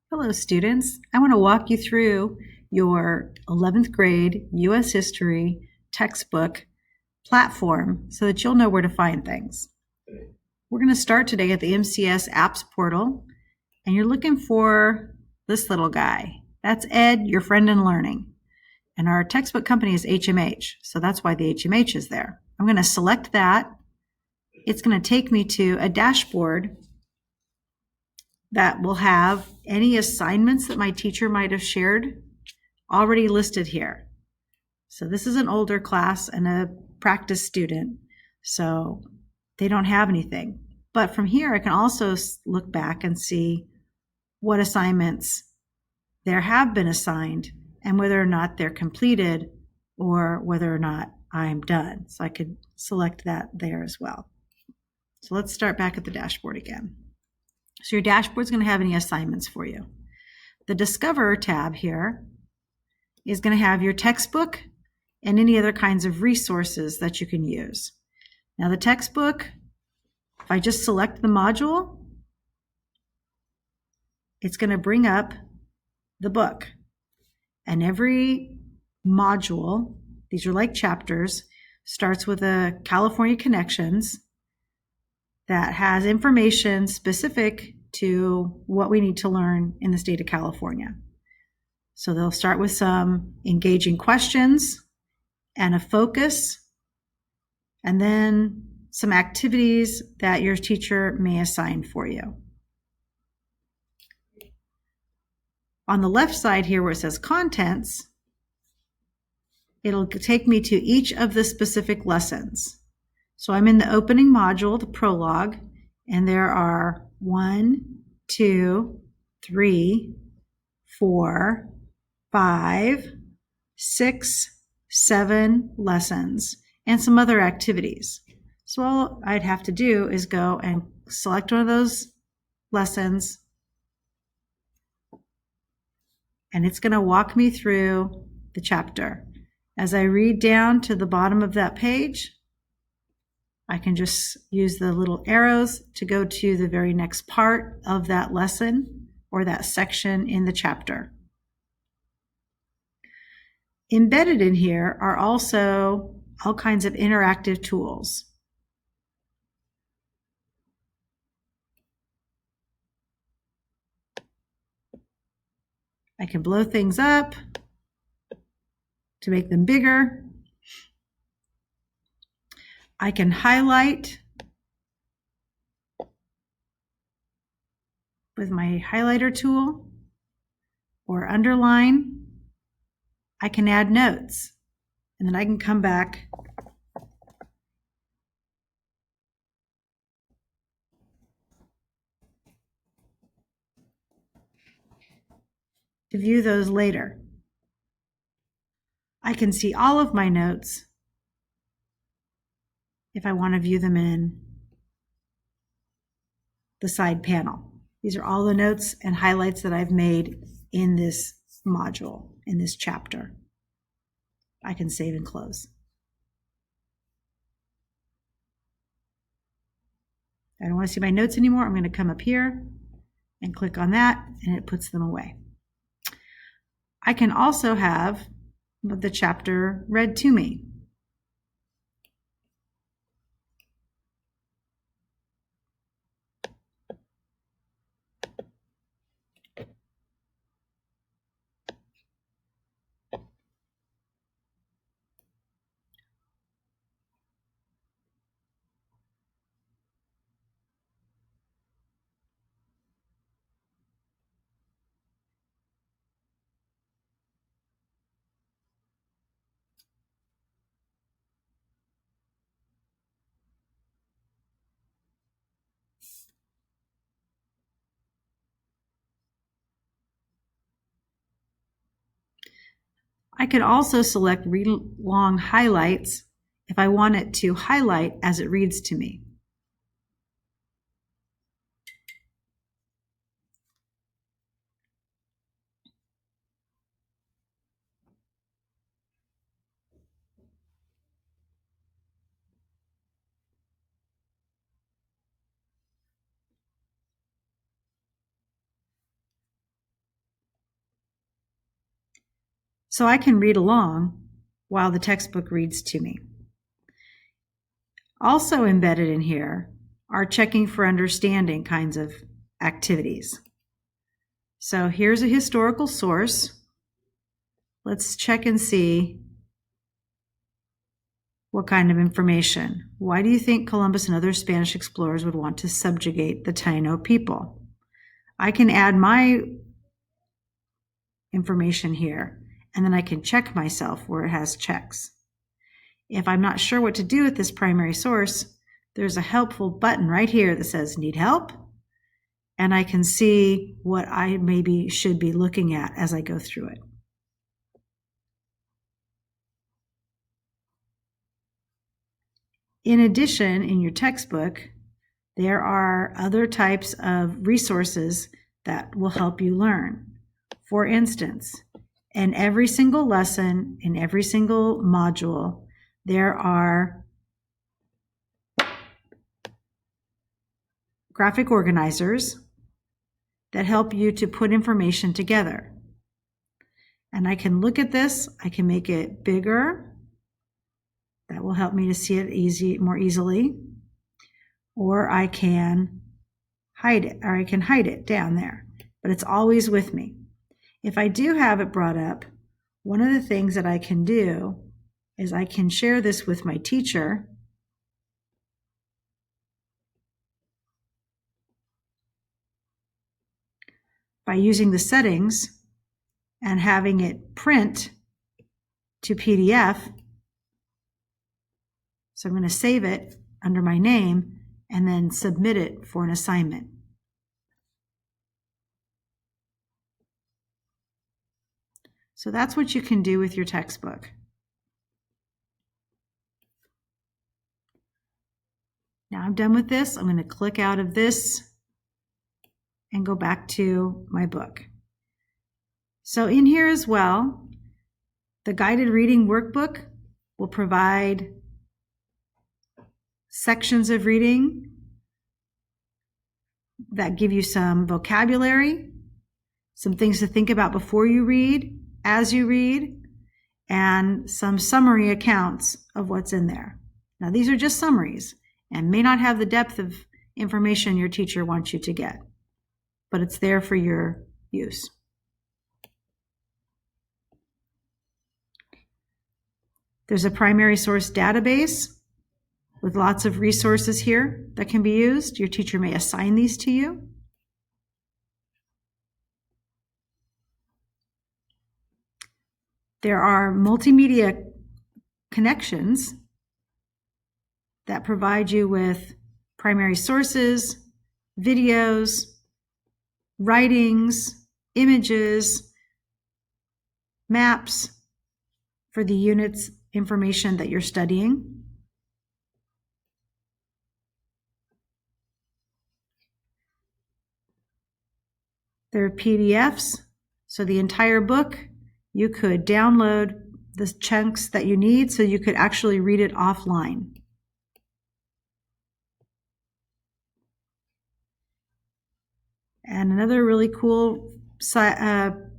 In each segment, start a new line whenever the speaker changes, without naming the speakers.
Hello, students. I want to walk you through your 11th grade U.S. History textbook platform so that you'll know where to find things. We're going to start today at the MCS Apps portal, and you're looking for this little guy. That's Ed, your friend in learning. And our textbook company is HMH, so that's why the HMH is there. I'm going to select that. It's going to take me to a dashboard that will have any assignments that my teacher might have shared already listed here. So this is an older class and a practice student, so they don't have anything. But from here, I can also look back and see what assignments there have been assigned and whether or not they're completed or whether or not I'm done. So I could select that there as well. So let's start back at the dashboard again. So your dashboard's going to have any assignments for you. The Discover tab here is going to have your textbook and any other kinds of resources that you can use. Now the textbook, if I just select the module, it's going to bring up the book. And every module, these are like chapters, starts with a California Connections that has information specific to what we need to learn in the state of California. So they'll start with some engaging questions and a focus, and then some activities that your teacher may assign for you. On the left side here where it says contents, it'll take me to each of the specific lessons. So I'm in the opening module, the prologue, and there are 1, 2, 3, 4, 5, 6, 7 lessons and some other activities. So all I'd have to do is go and select one of those lessons, and it's going to walk me through the chapter. As I read down to the bottom of that page, I can just use the little arrows to go to the very next part of that lesson or that section in the chapter. Embedded in here are also all kinds of interactive tools. I can blow things up to make them bigger. I can highlight with my highlighter tool or underline. I can add notes, and then I can come back to view those later. I can see all of my notes if I want to view them in the side panel. These are all the notes and highlights that I've made in this module, in this chapter. I can save and close. I don't want to see my notes anymore. I'm going to come up here and click on that, and it puts them away. I can also have the chapter read to me. I can also select read long highlights if I want it to highlight as it reads to me. so I can read along while the textbook reads to me. Also embedded in here are checking for understanding kinds of activities. So here's a historical source. Let's check and see what kind of information. Why do you think Columbus and other Spanish explorers would want to subjugate the Taino people? I can add my information here, and then I can check myself where it has checks. If I'm not sure what to do with this primary source, there's a helpful button right here that says need help, and I can see what I maybe should be looking at as I go through it. In addition, in your textbook, there are other types of resources that will help you learn. For instance, in every single lesson, in every single module, there are graphic organizers that help you to put information together. And I can look at this, I can make it bigger. That will help me to see it more easily. Or I can hide it down there, but it's always with me. If I do have it brought up, one of the things that I can do is I can share this with my teacher by using the settings and having it print to PDF. So I'm going to save it under my name and then submit it for an assignment. So that's what you can do with your textbook. Now I'm done with this. I'm going to click out of this and go back to my book. So in here as well, the guided reading workbook will provide sections of reading that give you some vocabulary, some things to think about before you read, as you read, and some summary accounts of what's in there. Now, these are just summaries and may not have the depth of information your teacher wants you to get, but it's there for your use. There's a primary source database with lots of resources here that can be used. Your teacher may assign these to you. There are multimedia connections that provide you with primary sources, videos, writings, images, maps for the units information that you're studying. There are PDFs, so the entire book, you could download the chunks that you need so you could actually read it offline. And another really cool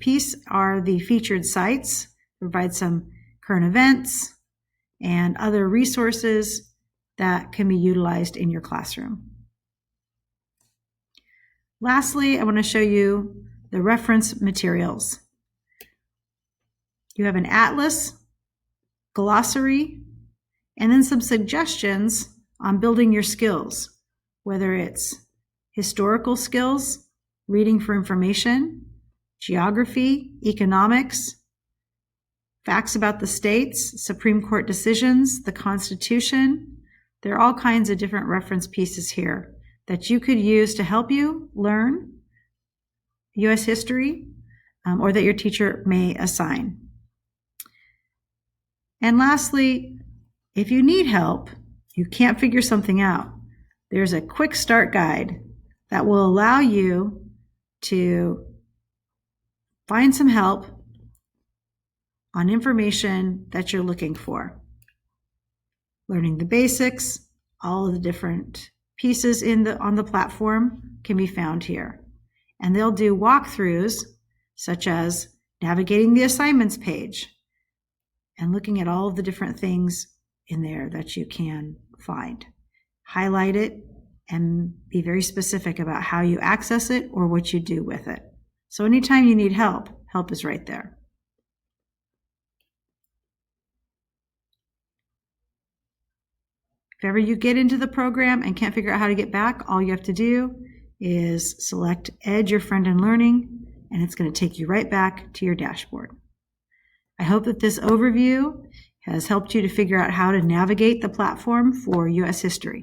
piece are the featured sites. Provide some current events and other resources that can be utilized in your classroom. Lastly, I want to show you the reference materials. You have an atlas, glossary, and then some suggestions on building your skills, whether it's historical skills, reading for information, geography, economics, facts about the states, Supreme Court decisions, the Constitution. There are all kinds of different reference pieces here that you could use to help you learn U.S. history or that your teacher may assign. And lastly, if you need help, you can't figure something out, there's a quick start guide that will allow you to find some help on information that you're looking for. Learning the basics, all of the different pieces on the platform can be found here. And they'll do walkthroughs such as navigating the assignments page, and looking at all of the different things in there that you can find. Highlight it and be very specific about how you access it or what you do with it. So anytime you need help, help is right there. If ever you get into the program and can't figure out how to get back, all you have to do is select Ed, your friend in learning, and it's going to take you right back to your dashboard. I hope that this overview has helped you to figure out how to navigate the platform for U.S. history.